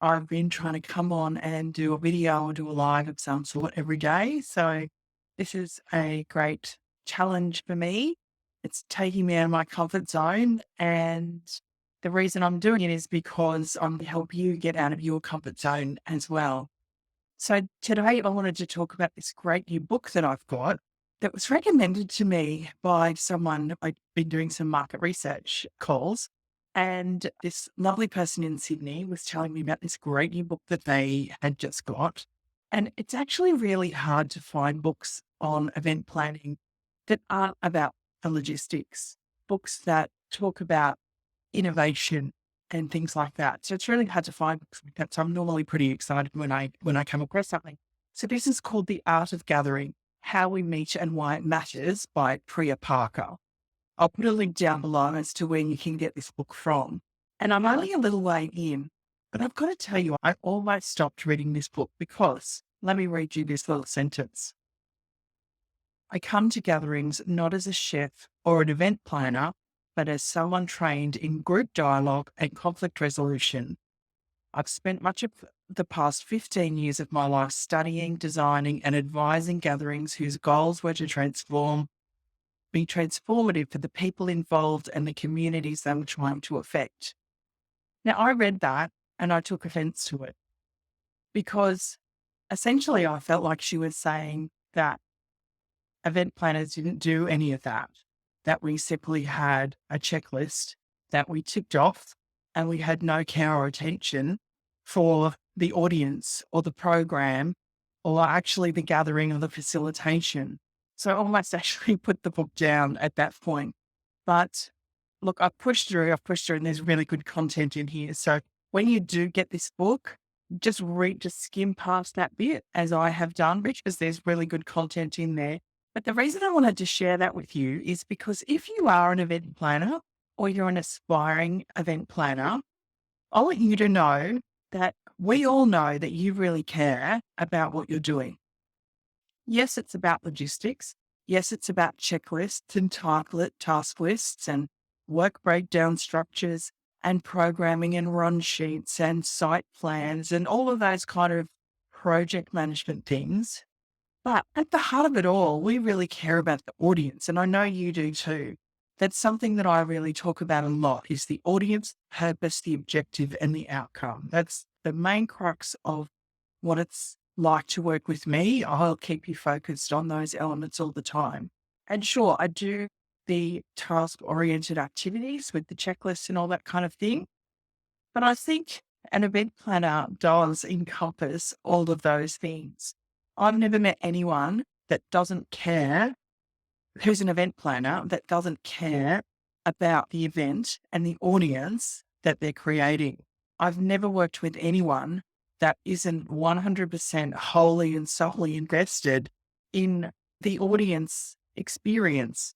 I've been trying to come on and do a video or do a live of some sort every day. So this is a great challenge for me. It's taking me out of my comfort zone. And the reason I'm doing it is because I'm to help you get out of your comfort zone as well. So today I wanted to talk about this great new book that I've got that was recommended to me by someone. I've been doing some market research calls, and this lovely person in Sydney was telling me about this great new book that they had just got. And it's actually really hard to find books on event planning that aren't about the logistics, books that talk about innovation and things like that. So it's really hard to find books like that. So I'm normally pretty excited when I come across something. So this is called The Art of Gathering: How We Meet and Why It Matters by Priya Parker. I'll put a link down below as to where you can get this book from. And I'm only a little way in, but I've got to tell you, I almost stopped reading this book because let me read you this little sentence. I come to gatherings not as a chef or an event planner, but as someone trained in group dialogue and conflict resolution. I've spent much of the past 15 years of my life studying, designing, and advising gatherings whose goals were to be transformative for the people involved and the communities they were trying to affect. Now, I read that and I took offense to it because essentially I felt like she was saying that event planners didn't do any of that, that we simply had a checklist that we ticked off and we had no care or attention for the audience or the program or actually the gathering or the facilitation. So I almost actually put the book down at that point. But look, I've pushed through, and there's really good content in here. So when you do get this book, just skim past that bit as I have done, because there's really good content in there. But the reason I wanted to share that with you is because if you are an event planner or you're an aspiring event planner, I want you to know that we all know that you really care about what you're doing. Yes, it's about logistics. Yes, it's about checklists and task lists and work breakdown structures and programming and run sheets and site plans and all of those kind of project management things. But at the heart of it all, we really care about the audience. And I know you do too. That's something that I really talk about a lot is the audience, purpose, the objective, and the outcome. That's the main crux of what it's like to work with me. I'll keep you focused on those elements all the time. And sure, I do the task oriented activities with the checklist and all that kind of thing. But I think an event planner does encompass all of those things. I've never met anyone that doesn't care, who's an event planner, that doesn't care about the event and the audience that they're creating. I've never worked with anyone that isn't 100% wholly and solely invested in the audience experience.